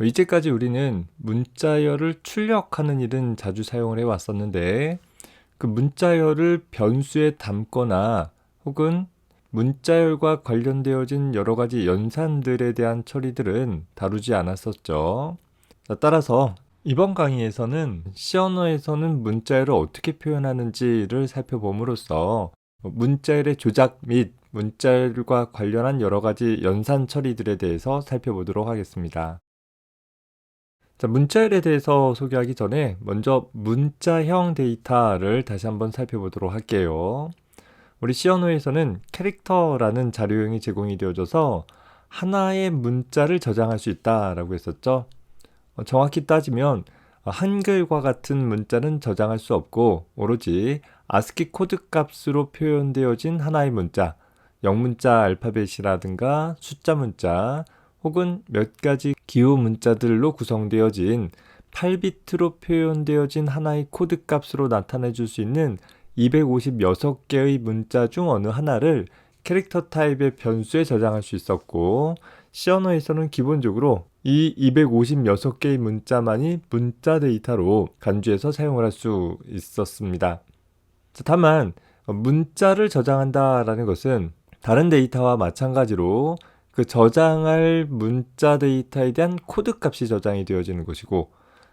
이제까지 우리는 문자열을 출력하는 일은 자주 사용을 해왔었는데 그 문자열을 변수에 담거나 혹은 문자열과 관련되어진 여러 가지 연산들에 대한 처리들은 다루지 않았었죠. 따라서 이번 강의에서는 C 언어에서는 문자열을 어떻게 표현하는지를 살펴봄으로써 문자열의 조작 및 문자열과 관련한 여러 가지 연산 처리들에 대해서 살펴보도록 하겠습니다. 자, 문자열에 대해서 소개하기 전에 먼저 문자형 데이터를 다시 한번 살펴보도록 할게요. 우리 C 언어에서는 캐릭터라는 자료형이 제공이 되어져서 하나의 문자를 저장할 수 있다라고 했었죠. 정확히 따지면 한글과 같은 문자는 저장할 수 없고 오로지 ASCII 코드 값으로 표현되어진 하나의 문자, 영문자 알파벳이라든가 숫자 문자 혹은 몇 가지 기호 문자들로 구성되어진 8비트로 표현되어진 하나의 코드 값으로 나타내 줄 수 있는 256개의 문자 중 어느 하나를 캐릭터 타입의 변수에 저장할 수 있었고 C 언어에서는 기본적으로 이 256개의 문자만이 문자 데이터로 간주해서 사용을 할 수 있었습니다. 다만 문자를 저장한다라는 것은 다른 데이터와 마찬가지로 그 저장할 문자 데이터에 대한 코드 값이 저장이 되어지는 것이고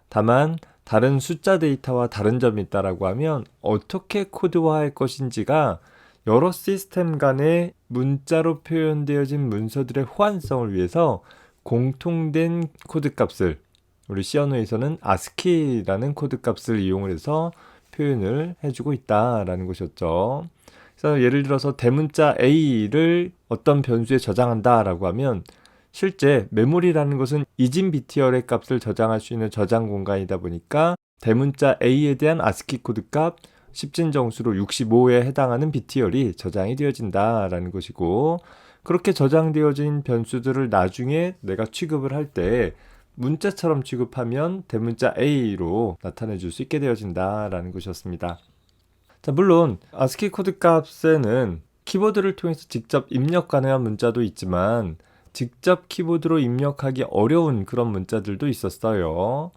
다만 다른 숫자 데이터와 다른 점이 있다라고 하면 어떻게 코드화할 것인지가 여러 시스템 간의 문자로 표현되어진 문서들의 호환성을 위해서 공통된 코드 값을 우리 C 언어에서는 ASCII라는 코드 값을 이용을 해서 표현을 해주고 있다라는 것이었죠. 그래서 예를 들어서 대문자 A를 어떤 변수에 저장한다라고 하면 실제 메모리라는 것은 이진 비트열의 값을 저장할 수 있는 저장 공간이다 보니까 대문자 A에 대한 ASCII 코드 값 10진 정수로 65에 해당하는 비트열이 저장이 되어진다라는 것이고 그렇게 저장되어진 변수들을 나중에 내가 취급을 할 때 문자처럼 취급하면 대문자 A로 나타내 줄 수 있게 되어진다라는 것이었습니다. 자, 물론 ASCII 코드 값에는 키보드를 통해서 직접 입력 가능한 문자도 있지만 직접 키보드로 입력하기 어려운 그런 문자들도 있었어요.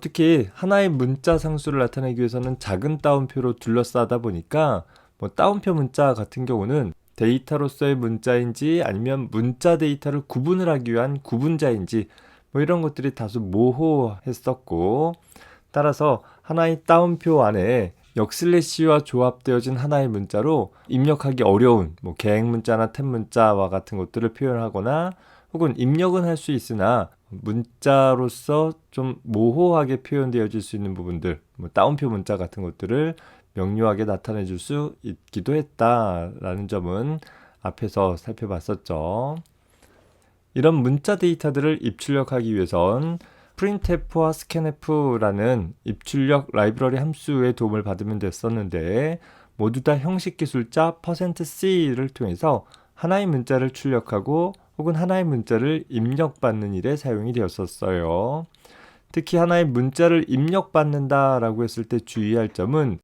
특히 하나의 문자 상수를 나타내기 위해서는 작은 따옴표로 둘러싸다 보니까 따옴표 문자 같은 경우는 데이터로서의 문자인지 아니면 문자 데이터를 구분을 하기 위한 구분자인지 이런 것들이 다소 모호했었고 따라서 하나의 따옴표 안에 역슬래시와 조합되어진 하나의 문자로 입력하기 어려운 계획 문자나 탭 문자와 같은 것들을 표현하거나 혹은 입력은 할 수 있으나 문자로서 좀 모호하게 표현되어질 수 있는 부분들 따옴표 문자 같은 것들을 명료하게 나타내 줄 수 있기도 했다라는 점은 앞에서 살펴봤었죠. 이런 문자 데이터들을 입출력하기 위해선 printf와 scanf라는 입출력 라이브러리 함수의 도움을 받으면 됐었는데 모두 다 형식 기술자 %c를 통해서 하나의 문자를 출력하고 혹은 하나의 문자를 입력받는 일에 사용이 되었었어요. 특히 하나의 문자를 입력받는다라고 했을 때 주의할 점은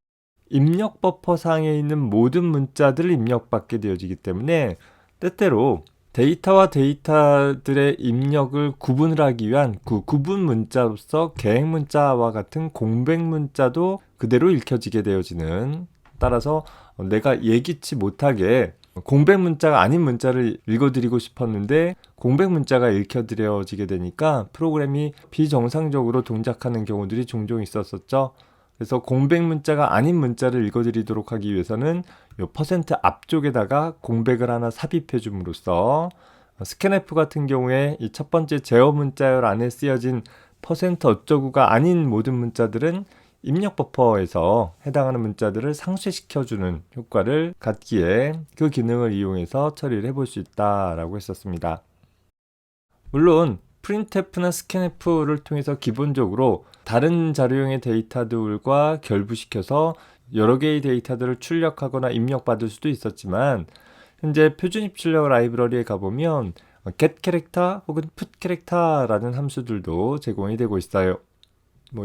입력 버퍼 상에 있는 모든 문자들을 입력받게 되어지기 때문에 때때로 데이터와 데이터들의 입력을 구분을 하기 위한 그 구분 문자로서 계획 문자와 같은 공백 문자도 그대로 읽혀지게 되어지는 따라서 내가 예기치 못하게 공백 문자가 아닌 문자를 읽어드리고 싶었는데 공백 문자가 읽혀드려지게 되니까 프로그램이 비정상적으로 동작하는 경우들이 종종 있었었죠. 그래서 공백 문자가 아닌 문자를 읽어드리도록 하기 위해서는 요 퍼센트 앞쪽에다가 공백을 하나 삽입해 줌으로써 스캔F 같은 경우에 이 첫 번째 제어 문자열 안에 쓰여진 퍼센트 어쩌구가 아닌 모든 문자들은 입력 버퍼에서 해당하는 문자들을 상쇄시켜주는 효과를 갖기에 그 기능을 이용해서 처리를 해볼 수 있다라고 했었습니다. 물론 printf나 scanf를 통해서 기본적으로 다른 자료형의 데이터들과 결부시켜서 여러 개의 데이터들을 출력하거나 입력받을 수도 있었지만 현재 표준 입출력 라이브러리에 가보면 getCharacter 혹은 putCharacter라는 함수들도 제공이 되고 있어요.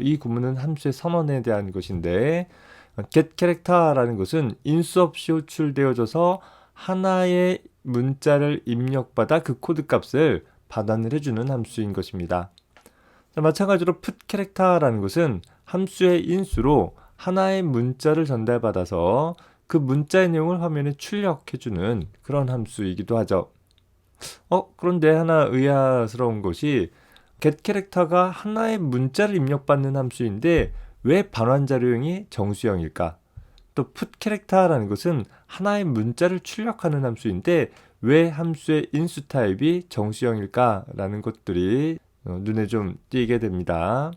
이 구문은 함수의 선언에 대한 것인데 getCharacter라는 것은 인수 없이 호출되어져서 하나의 문자를 입력받아 그 코드 값을 받아내주는 함수인 것입니다. 자, 마찬가지로 put character라는 것은 함수의 인수로 하나의 문자를 전달받아서 그 문자의 내용을 화면에 출력해주는 그런 함수이기도 하죠. 그런데 하나 의아스러운 것이 get 캐릭터가 하나의 문자를 입력받는 함수인데 왜 반환자료형이 정수형일까? 또 put 캐릭터라는 것은 하나의 문자를 출력하는 함수인데 왜 함수의 인수 타입이 정수형일까? 라는 것들이 눈에 좀 띄게 됩니다.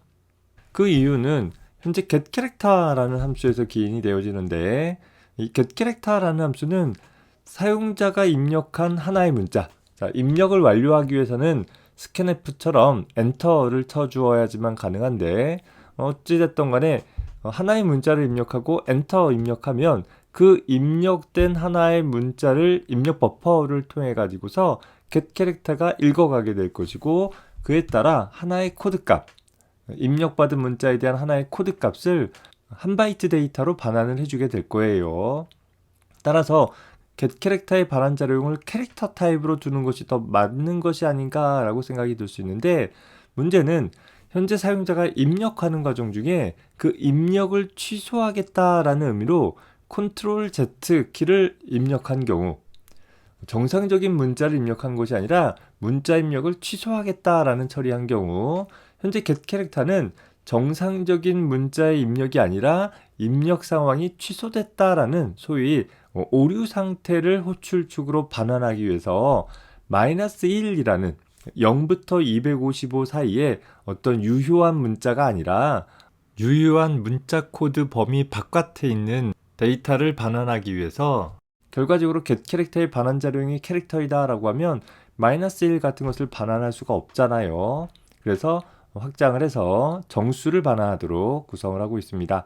그 이유는 현재 get 캐릭터라는 함수에서 기인이 되어지는데 이 get 캐릭터라는 함수는 사용자가 입력한 하나의 문자, 자, 입력을 완료하기 위해서는 scanf처럼 엔터를 쳐주어야지만 가능한데 어찌됐든 간에 하나의 문자를 입력하고 엔터 입력하면 그 입력된 하나의 문자를 입력 버퍼를 통해 가지고서 get 캐릭터가 읽어가게 될 것이고 그에 따라 하나의 코드값, 입력받은 문자에 대한 하나의 코드값을 한 바이트 데이터로 반환을 해주게 될 거예요. 따라서 get 캐릭터의 반환 자료용을 캐릭터 타입으로 두는 것이 더 맞는 것이 아닌가라고 생각이 들 수 있는데 문제는 현재 사용자가 입력하는 과정 중에 그 입력을 취소하겠다라는 의미로 컨트롤 Z 키를 입력한 경우 정상적인 문자를 입력한 것이 아니라 문자 입력을 취소하겠다라는 처리한 경우 현재 get 캐릭터는 정상적인 문자의 입력이 아니라 입력 상황이 취소됐다라는 소위 오류 상태를 호출축으로 반환하기 위해서 -1이라는 0부터 255 사이에 어떤 유효한 문자가 아니라 유효한 문자 코드 범위 바깥에 있는 데이터를 반환하기 위해서 결과적으로 get 캐릭터의 반환 자료형이 캐릭터이다 라고 하면 -1 같은 것을 반환할 수가 없잖아요. 그래서 확장을 해서 정수를 반환하도록 구성을 하고 있습니다.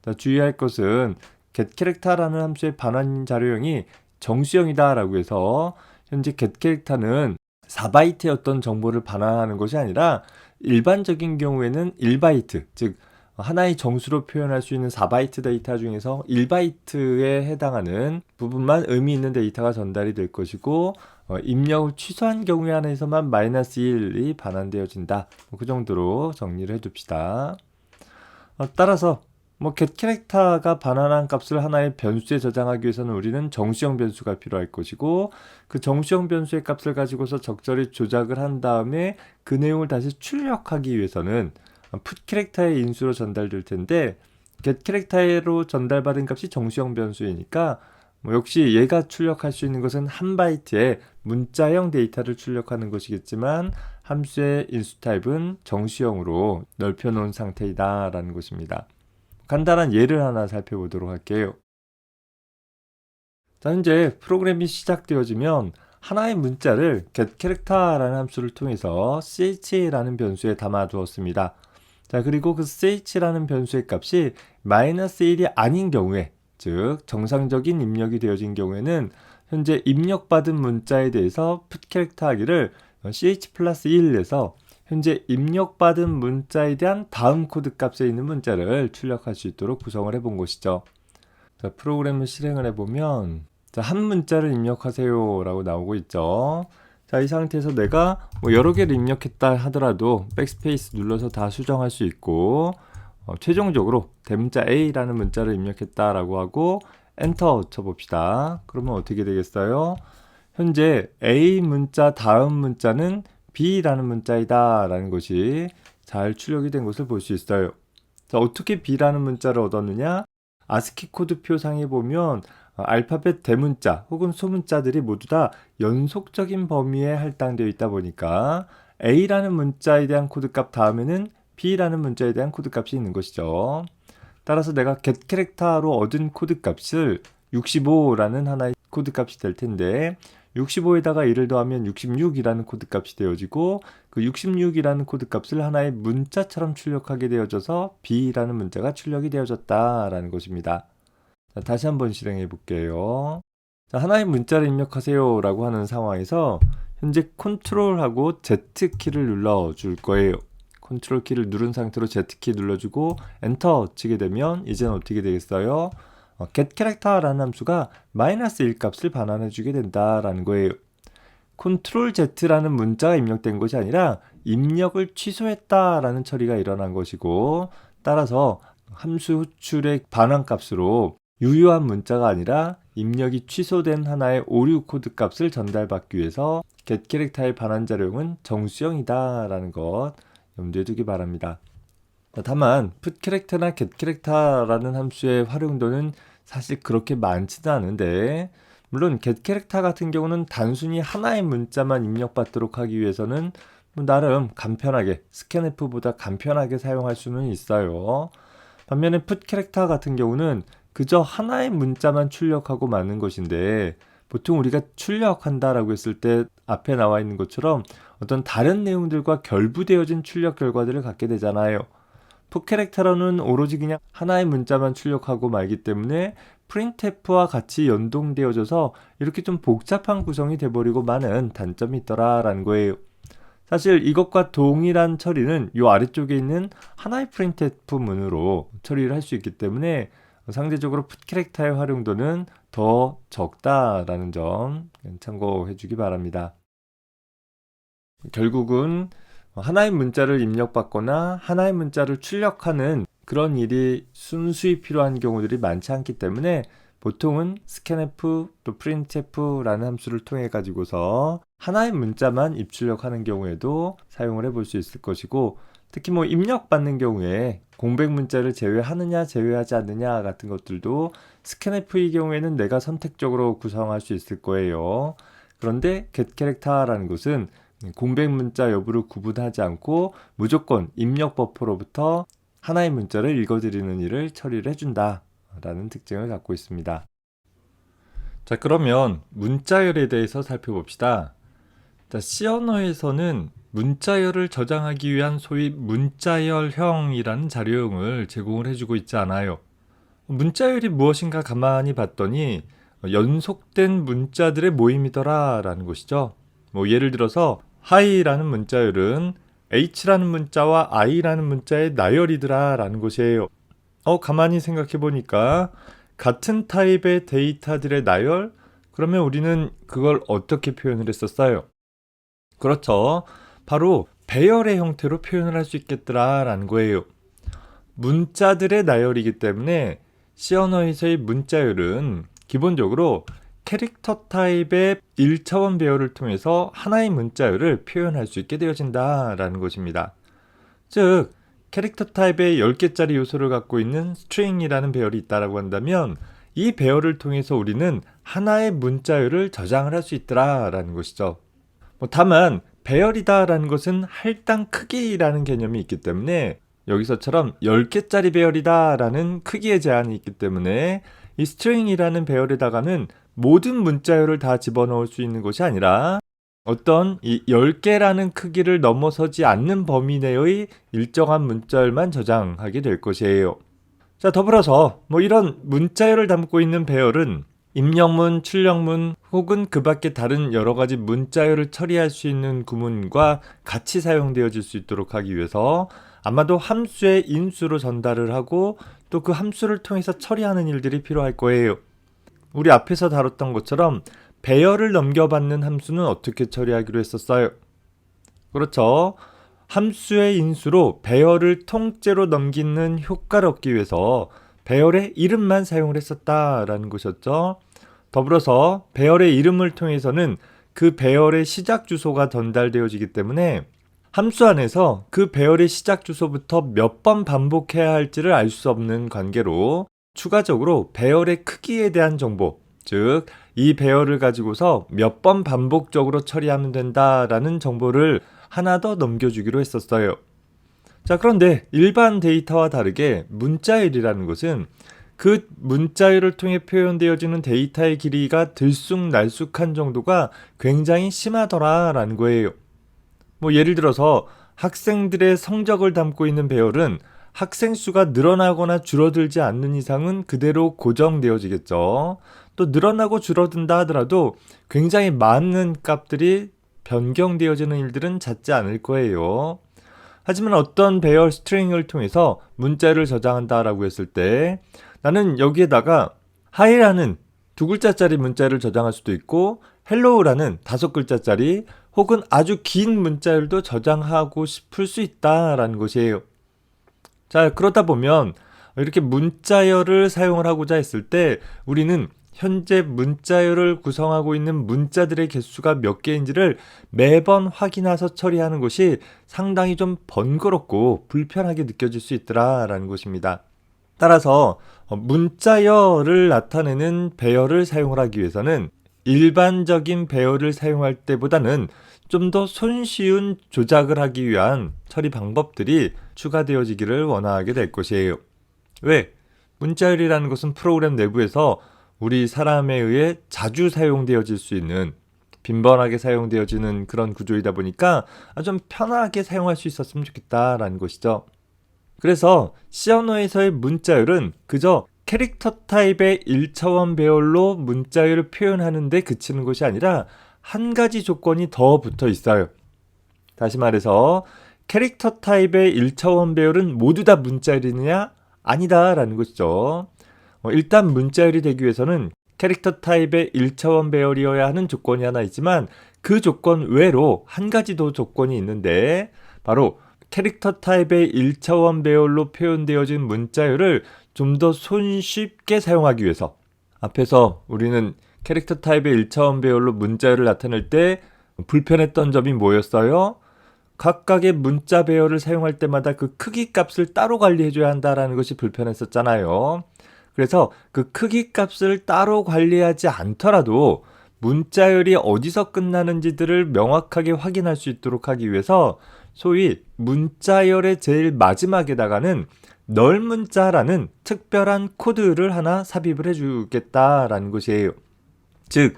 자, 주의할 것은 get 캐릭터라는 함수의 반환 자료형이 정수형이다 라고 해서 현재 get 캐릭터는 4바이트의 어떤 정보를 반환하는 것이 아니라 일반적인 경우에는 1바이트, 즉 하나의 정수로 표현할 수 있는 4바이트 데이터 중에서 1바이트에 해당하는 부분만 의미 있는 데이터가 전달이 될 것이고 입력을 취소한 경우에 한해서만 -1이 반환되어진다. 그 정도로 정리를 해둡시다. 따라서 get 캐릭터가 반환한 값을 하나의 변수에 저장하기 위해서는 우리는 정수형 변수가 필요할 것이고 그 정수형 변수의 값을 가지고서 적절히 조작을 한 다음에 그 내용을 다시 출력하기 위해서는 put 캐릭터의 인수로 전달될 텐데 get 캐릭터로 전달받은 값이 정수형 변수이니까 역시 얘가 출력할 수 있는 것은 한 바이트의 문자형 데이터를 출력하는 것이겠지만 함수의 인수 타입은 정수형으로 넓혀 놓은 상태이다 라는 것입니다. 간단한 예를 하나 살펴보도록 할게요. 자, 현재 프로그램이 시작되어지면 하나의 문자를 get 캐릭터라는 함수를 통해서 ch라는 변수에 담아 두었습니다. 자, 그리고 그 ch라는 변수의 값이 -1이 아닌 경우에, 즉 정상적인 입력이 되어진 경우에는 현재 입력받은 문자에 대해서 put 캐릭터 하기를 ch 플러스 1에서 현재 입력받은 문자에 대한 다음 코드 값에 있는 문자를 출력할 수 있도록 구성을 해본 것이죠. 자, 프로그램을 실행을 해보면 자, 한 문자를 입력하세요 라고 나오고 있죠. 자, 이 상태에서 내가 여러 개를 입력했다 하더라도 백스페이스 눌러서 다 수정할 수 있고 최종적으로 대문자 A라는 문자를 입력했다라고 하고 엔터 쳐봅시다. 그러면 어떻게 되겠어요? 현재 A 문자 다음 문자는 B라는 문자이다 라는 것이 잘 출력이 된 것을 볼 수 있어요. 자, 어떻게 B라는 문자를 얻었느냐? 아스키 코드 표상에 보면 알파벳 대문자 혹은 소문자들이 모두 다 연속적인 범위에 할당되어 있다 보니까 A라는 문자에 대한 코드값 다음에는 B라는 문자에 대한 코드값이 있는 것이죠. 따라서 내가 get 캐릭터로 얻은 코드값을 65라는 하나의 코드값이 될 텐데 65에다가 1을 더하면 66이라는 코드값이 되어지고 그 66이라는 코드값을 하나의 문자처럼 출력하게 되어져서 B라는 문자가 출력이 되어졌다라는 것입니다. 자, 다시 한번 실행해 볼게요. 자, 하나의 문자를 입력하세요 라고 하는 상황에서 현재 컨트롤하고 Z키를 눌러 줄 거예요. 컨트롤 키를 누른 상태로 Z키 눌러주고 엔터 치게 되면 이제는 어떻게 되겠어요? get 캐릭터라는 함수가 -1 값을 반환해 주게 된다라는 거예요. 컨트롤 Z라는 문자가 입력된 것이 아니라 입력을 취소했다라는 처리가 일어난 것이고, 따라서 함수 호출의 반환값으로 유효한 문자가 아니라 입력이 취소된 하나의 오류 코드 값을 전달받기 위해서 getCharacter의 반환 자료형은 정수형이다라는 것 염두에 두기 바랍니다. 다만 putCharacter나 getCharacter라는 함수의 활용도는 사실 그렇게 많지는 않은데, 물론 getCharacter 같은 경우는 단순히 하나의 문자만 입력받도록 하기 위해서는 나름 간편하게, scanf보다 간편하게 사용할 수는 있어요. 반면에 putCharacter 같은 경우는 그저 하나의 문자만 출력하고 마는 것인데, 보통 우리가 출력한다라고 했을 때 앞에 나와 있는 것처럼 어떤 다른 내용들과 결부되어진 출력 결과들을 갖게 되잖아요. putCharacter로는 오로지 그냥 하나의 문자만 출력하고 말기 때문에 printf와 같이 연동되어져서 이렇게 좀 복잡한 구성이 돼버리고 마는 단점이 있더라라는 거예요. 사실 이것과 동일한 처리는 이 아래쪽에 있는 하나의 printf 문으로 처리를 할 수 있기 때문에 상대적으로 putCharacter의 활용도는 더 적다라는 점 참고해 주기 바랍니다. 결국은 하나의 문자를 입력받거나 하나의 문자를 출력하는 그런 일이 순수히 필요한 경우들이 많지 않기 때문에 보통은 scanf 또 printf라는 함수를 통해 가지고서 하나의 문자만 입출력하는 경우에도 사용을 해볼 수 있을 것이고, 특히 입력받는 경우에 공백 문자를 제외하느냐 제외하지 않느냐 같은 것들도 scanf의 경우에는 내가 선택적으로 구성할 수 있을 거예요. 그런데 getCharacter라는 것은 공백 문자 여부를 구분하지 않고 무조건 입력 버퍼로부터 하나의 문자를 읽어드리는 일을 처리를 해준다 라는 특징을 갖고 있습니다. 자, 그러면 문자열에 대해서 살펴봅시다. 자, C 언어에서는 문자열을 저장하기 위한 소위 문자열형이라는 자료형을 제공을 해주고 있지 않아요. 문자열이 무엇인가 가만히 봤더니 연속된 문자들의 모임이더라 라는 것이죠. 예를 들어서 hi라는 문자열은 h라는 문자와 i라는 문자의 나열이더라 라는 것이에요. 가만히 생각해 보니까 같은 타입의 데이터들의 나열? 그러면 우리는 그걸 어떻게 표현을 했었어요? 그렇죠. 바로 배열의 형태로 표현을 할 수 있겠더라 라는 거예요. 문자들의 나열이기 때문에 C 언어에서의 문자열은 기본적으로 캐릭터 타입의 1차원 배열을 통해서 하나의 문자열을 표현할 수 있게 되어진다라는 것입니다. 즉, 캐릭터 타입의 10개짜리 요소를 갖고 있는 string이라는 배열이 있다고 한다면 이 배열을 통해서 우리는 하나의 문자열을 저장을 할 수 있더라라는 것이죠. 다만 배열이다라는 것은 할당 크기라는 개념이 있기 때문에 여기서처럼 10개짜리 배열이다라는 크기의 제한이 있기 때문에 이 string이라는 배열에다가는 모든 문자열을 다 집어넣을 수 있는 것이 아니라 어떤 이 10개라는 크기를 넘어서지 않는 범위 내의 일정한 문자열만 저장하게 될 것이에요. 자, 더불어서 이런 문자열을 담고 있는 배열은 입력문, 출력문 혹은 그 밖에 다른 여러 가지 문자열을 처리할 수 있는 구문과 같이 사용되어질 수 있도록 하기 위해서 아마도 함수의 인수로 전달을 하고 또 그 함수를 통해서 처리하는 일들이 필요할 거예요. 우리 앞에서 다뤘던 것처럼 배열을 넘겨받는 함수는 어떻게 처리하기로 했었어요? 그렇죠. 함수의 인수로 배열을 통째로 넘기는 효과를 얻기 위해서 배열의 이름만 사용을 했었다라는 것이었죠. 더불어서 배열의 이름을 통해서는 그 배열의 시작 주소가 전달되어지기 때문에 함수 안에서 그 배열의 시작 주소부터 몇 번 반복해야 할지를 알 수 없는 관계로 추가적으로 배열의 크기에 대한 정보, 즉 이 배열을 가지고서 몇 번 반복적으로 처리하면 된다라는 정보를 하나 더 넘겨주기로 했었어요. 자, 그런데 일반 데이터와 다르게 문자열이라는 것은 그 문자열을 통해 표현되어지는 데이터의 길이가 들쑥날쑥한 정도가 굉장히 심하더라라는 거예요. 예를 들어서 학생들의 성적을 담고 있는 배열은 학생 수가 늘어나거나 줄어들지 않는 이상은 그대로 고정되어지겠죠. 또 늘어나고 줄어든다 하더라도 굉장히 많은 값들이 변경되어지는 일들은 잦지 않을 거예요. 하지만 어떤 배열 스트링을 통해서 문자를 저장한다라고 했을 때 나는 여기에다가 hi라는 두 글자짜리 문자를 저장할 수도 있고 hello라는 5글자짜리 혹은 아주 긴 문자열도 저장하고 싶을 수 있다라는 것이에요. 자, 그러다 보면 이렇게 문자열을 사용을 하고자 했을 때 우리는 현재 문자열을 구성하고 있는 문자들의 개수가 몇 개인지를 매번 확인해서 처리하는 것이 상당히 좀 번거롭고 불편하게 느껴질 수 있더라라는 것입니다. 따라서 문자열을 나타내는 배열을 사용을 하기 위해서는 일반적인 배열을 사용할 때보다는 좀 더 손쉬운 조작을 하기 위한 처리 방법들이 추가되어지기를 원하게 될 것이에요. 왜? 문자열이라는 것은 프로그램 내부에서 우리 사람에 의해 자주 사용되어질 수 있는, 빈번하게 사용되어지는 그런 구조이다 보니까 좀 편하게 사용할 수 있었으면 좋겠다라는 것이죠. 그래서 C 언어에서의 문자열은 그저 캐릭터 타입의 1차원 배열로 문자열을 표현하는 데 그치는 것이 아니라 한 가지 조건이 더 붙어 있어요. 다시 말해서 캐릭터 타입의 1차원 배열은 모두 다 문자열이느냐? 아니다 라는 것이죠. 일단 문자열이 되기 위해서는 캐릭터 타입의 1차원 배열이어야 하는 조건이 하나 있지만 그 조건 외로 한 가지 더 조건이 있는데 바로 캐릭터 타입의 1차원 배열로 표현되어진 문자열을 좀 더 손쉽게 사용하기 위해서, 앞에서 우리는 캐릭터 타입의 1차원 배열로 문자열을 나타낼 때 불편했던 점이 뭐였어요? 각각의 문자 배열을 사용할 때마다 그 크기 값을 따로 관리해줘야 한다는 것이 불편했었잖아요. 그래서 그 크기 값을 따로 관리하지 않더라도 문자열이 어디서 끝나는지들을 명확하게 확인할 수 있도록 하기 위해서 소위 문자열의 제일 마지막에다가는 널 문자라는 특별한 코드를 하나 삽입을 해주겠다라는 것이에요. 즉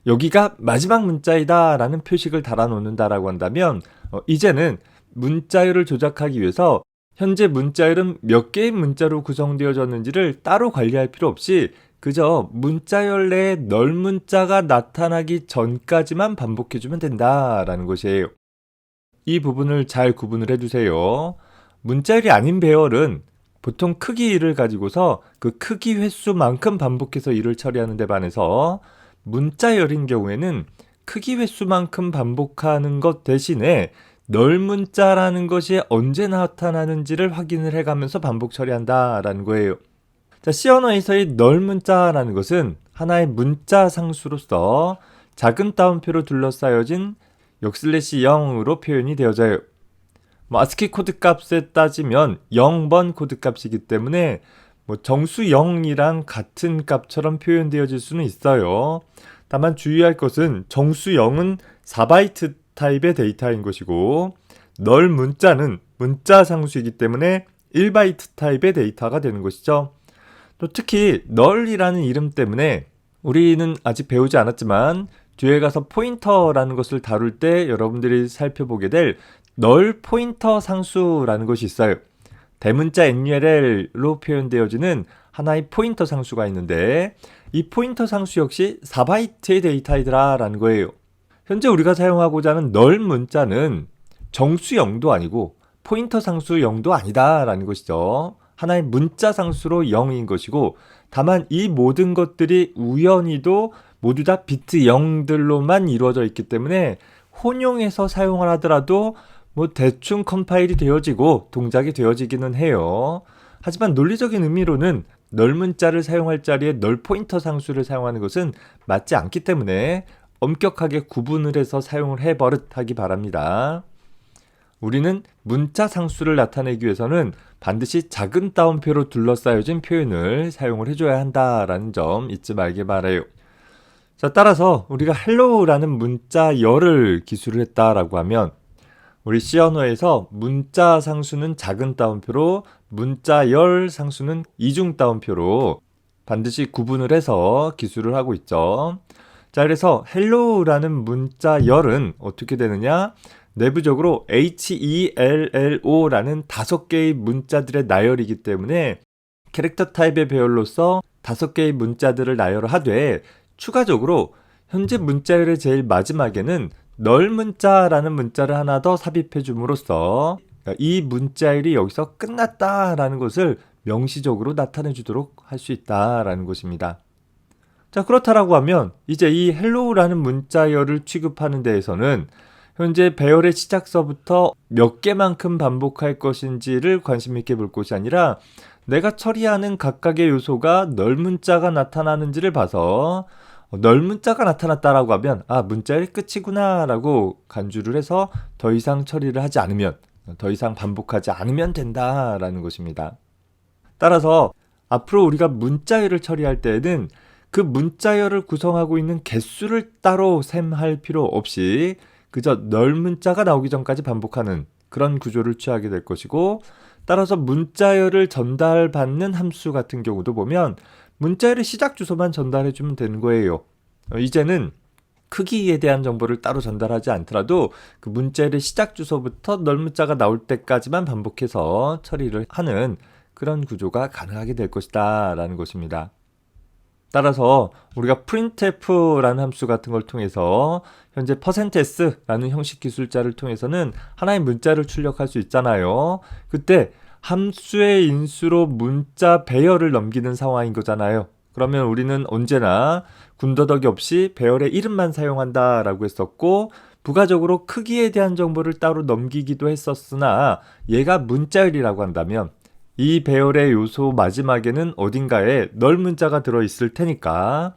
여기가 마지막 문자이다 라는 표식을 달아놓는다라고 한다면 이제는 문자열을 조작하기 위해서 현재 문자열은 몇 개의 문자로 구성되어졌는지를 따로 관리할 필요 없이 그저 문자열 내에 널 문자가 나타나기 전까지만 반복해주면 된다라는 것이에요. 이 부분을 잘 구분을 해주세요. 문자열이 아닌 배열은 보통 크기 1을 가지고서 그 크기 횟수만큼 반복해서 일을 처리하는 데 반해서 문자열인 경우에는 크기 횟수만큼 반복하는 것 대신에 널 문자라는 것이 언제 나타나는지를 확인을 해가면서 반복 처리한다라는 거예요. 자, C 언어에서의 널 문자라는 것은 하나의 문자 상수로서 작은 따옴표로 둘러싸여진 역/0으로 표현이 되어져요. 아스키 코드 값에 따지면 0번 코드 값이기 때문에 정수 0이랑 같은 값처럼 표현되어질 수는 있어요. 다만 주의할 것은 정수 0은 4바이트 타입의 데이터인 것이고 널 문자는 문자 상수이기 때문에 1바이트 타입의 데이터가 되는 것이죠. 또 특히 널이라는 이름 때문에 우리는 아직 배우지 않았지만 뒤에 가서 포인터라는 것을 다룰 때 여러분들이 살펴보게 될 널 포인터 상수라는 것이 있어요. 대문자 NURL로 표현되어지는 하나의 포인터 상수가 있는데 이 포인터 상수 역시 4바이트의 데이터이더라 라는 거예요. 현재 우리가 사용하고자 하는 널 문자는 정수 0도 아니고 포인터 상수 0도 아니다 라는 것이죠. 하나의 문자 상수로 0인 것이고 다만 이 모든 것들이 우연히도 모두 다 비트 0들로만 이루어져 있기 때문에 혼용해서 사용을 하더라도 대충 컴파일이 되어지고 동작이 되어지기는 해요. 하지만 논리적인 의미로는 널 문자를 사용할 자리에 널 포인터 상수를 사용하는 것은 맞지 않기 때문에 엄격하게 구분을 해서 사용을 해버릇하기 바랍니다. 우리는 문자 상수를 나타내기 위해서는 반드시 작은 따옴표로 둘러싸여진 표현을 사용을 해줘야 한다라는 점 잊지 말길 바라요. 자, 따라서 우리가 hello라는 문자열을 기술을 했다라고 하면 우리 C 언어에서 문자 상수는 작은 따옴표로 문자열 상수는 이중 따옴표로 반드시 구분을 해서 기술을 하고 있죠. 자, 그래서 hello라는 문자열은 어떻게 되느냐? 내부적으로 HELLO라는 5개의 문자들의 나열이기 때문에 캐릭터 타입의 배열로서 5개의 문자들을 나열하되 추가적으로 현재 문자열의 제일 마지막에는 널 문자라는 문자를 하나 더 삽입해 줌으로써 이 문자열이 여기서 끝났다라는 것을 명시적으로 나타내 주도록 할 수 있다라는 것입니다. 자, 그렇다라고 하면 이제 이 hello라는 문자열을 취급하는 데에서는 현재 배열의 시작서부터 몇 개만큼 반복할 것인지를 관심 있게 볼 것이 아니라 내가 처리하는 각각의 요소가 넓은 자가 나타나는지를 봐서 넓은 자가 나타났다라고 하면 문자열이 끝이구나 라고 간주를 해서 더 이상 처리를 하지 않으면, 더 이상 반복하지 않으면 된다라는 것입니다. 따라서 앞으로 우리가 문자열을 처리할 때에는 그 문자열을 구성하고 있는 개수를 따로 셈할 필요 없이 그저 넓은 자가 나오기 전까지 반복하는 그런 구조를 취하게 될 것이고, 따라서 문자열을 전달받는 함수 같은 경우도 보면 문자열의 시작 주소만 전달해주면 되는 거예요. 이제는 크기에 대한 정보를 따로 전달하지 않더라도 그 문자열의 시작 주소부터 넓은 자가 나올 때까지만 반복해서 처리를 하는 그런 구조가 가능하게 될 것이다 라는 것입니다. 따라서 우리가 printf라는 함수 같은 걸 통해서 현재 %s라는 형식 기술자를 통해서는 하나의 문자를 출력할 수 있잖아요. 그때 함수의 인수로 문자 배열을 넘기는 상황인 거잖아요. 그러면 우리는 언제나 군더더기 없이 배열의 이름만 사용한다라고 했었고, 부가적으로 크기에 대한 정보를 따로 넘기기도 했었으나 얘가 문자열이라고 한다면 이 배열의 요소 마지막에는 어딘가에 넓은 자가 들어있을 테니까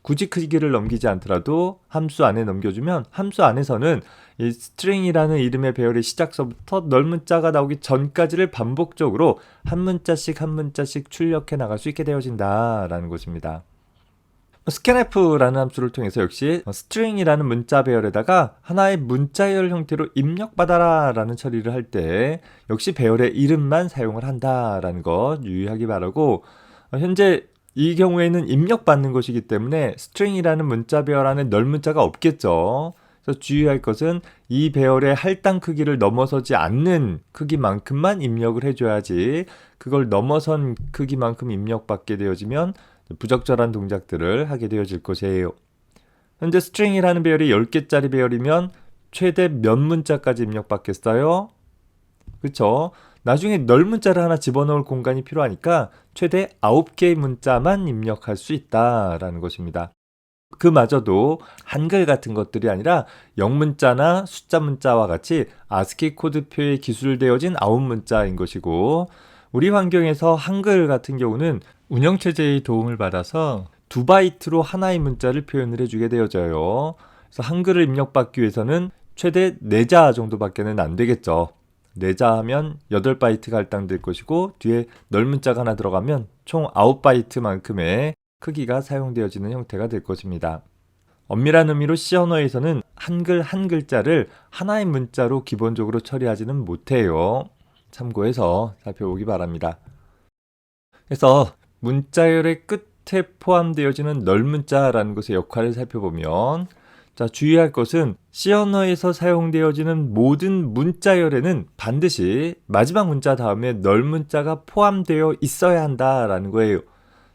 굳이 크기를 넘기지 않더라도 함수 안에 넘겨주면 함수 안에서는 이 string이라는 이름의 배열의 시작서부터 넓은 자가 나오기 전까지를 반복적으로 한 문자씩 한 문자씩 출력해 나갈 수 있게 되어진다라는 것입니다. scanf라는 함수를 통해서 역시 string이라는 문자 배열에다가 하나의 문자열 형태로 입력받아라 라는 처리를 할 때 역시 배열의 이름만 사용을 한다라는 것 유의하기 바라고, 현재 이 경우에는 입력받는 것이기 때문에 string이라는 문자 배열 안에 넓은 자가 없겠죠. 그래서 주의할 것은 이 배열의 할당 크기를 넘어서지 않는 크기만큼만 입력을 해줘야지, 그걸 넘어선 크기만큼 입력받게 되어지면 부적절한 동작들을 하게 되어질 것이에요. 현재 string이라는 배열이 10개짜리 배열이면 최대 몇 문자까지 입력받겠어요? 그쵸? 나중에 넓은 문자를 하나 집어넣을 공간이 필요하니까 최대 9개의 문자만 입력할 수 있다라는 것입니다. 그마저도 한글 같은 것들이 아니라 영문자나 숫자 문자와 같이 아스키 코드표에 기술되어진 9문자인 것이고, 우리 환경에서 한글 같은 경우는 운영체제의 도움을 받아서 2바이트로 하나의 문자를 표현을 해주게 되어져요. 그래서 한글을 입력받기 위해서는 최대 4자 정도밖에는 안 되겠죠. 4자 하면 8바이트가 할당될 것이고, 뒤에 넓은 자가 하나 들어가면 총 9바이트만큼의 크기가 사용되어지는 형태가 될 것입니다. 엄밀한 의미로 C 언어에서는 한글 한 글자를 하나의 문자로 기본적으로 처리하지는 못해요. 참고해서 살펴보기 바랍니다. 그래서 문자열의 끝에 포함되어지는 넓문자라는 것의 역할을 살펴보면, 자, 주의할 것은 C 언어에서 사용되어지는 모든 문자열에는 반드시 마지막 문자 다음에 넓문자가 포함되어 있어야 한다라는 거예요.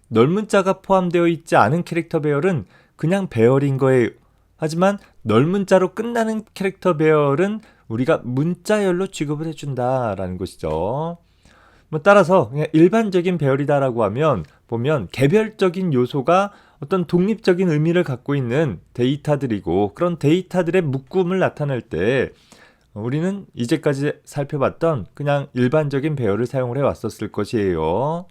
넓문자가 포함되어 있지 않은 캐릭터 배열은 그냥 배열인 거예요. 하지만 넓문자로 끝나는 캐릭터 배열은 우리가 문자열로 취급을 해준다라는 것이죠. 따라서 그냥 일반적인 배열이다라고 하면 보면 개별적인 요소가 어떤 독립적인 의미를 갖고 있는 데이터들이고, 그런 데이터들의 묶음을 나타낼 때 우리는 이제까지 살펴봤던 그냥 일반적인 배열을 사용을 해왔었을 것이에요.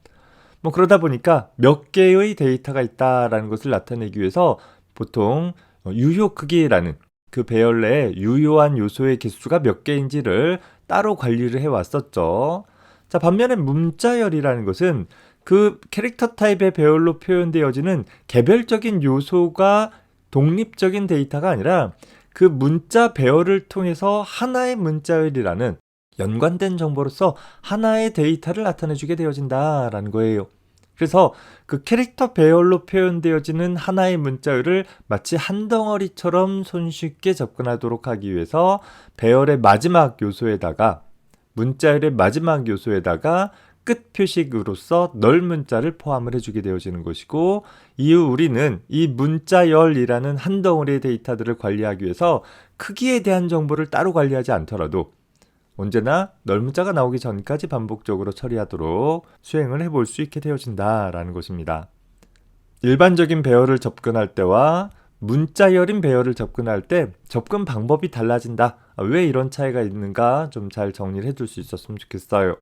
그러다 보니까 몇 개의 데이터가 있다라는 것을 나타내기 위해서 보통 유효 크기라는 그 배열 내에 유효한 요소의 개수가 몇 개인지를 따로 관리를 해왔었죠. 자, 반면에 문자열이라는 것은 그 캐릭터 타입의 배열로 표현되어지는 개별적인 요소가 독립적인 데이터가 아니라 그 문자 배열을 통해서 하나의 문자열이라는 연관된 정보로서 하나의 데이터를 나타내주게 되어진다라는 거예요. 그래서 그 캐릭터 배열로 표현되어지는 하나의 문자열을 마치 한 덩어리처럼 손쉽게 접근하도록 하기 위해서 배열의 마지막 요소에다가, 문자열의 마지막 요소에다가 끝 표식으로서 넓문자를 포함을 해주게 되어지는 것이고, 이후 우리는 이 문자열이라는 한 덩어리의 데이터들을 관리하기 위해서 크기에 대한 정보를 따로 관리하지 않더라도 언제나 넓문자가 나오기 전까지 반복적으로 처리하도록 수행을 해볼 수 있게 되어진다라는 것입니다. 일반적인 배열을 접근할 때와 문자열인 배열을 접근할 때 접근 방법이 달라진다. 왜 이런 차이가 있는가 좀 잘 정리를 해줄 수 있었으면 좋겠어요.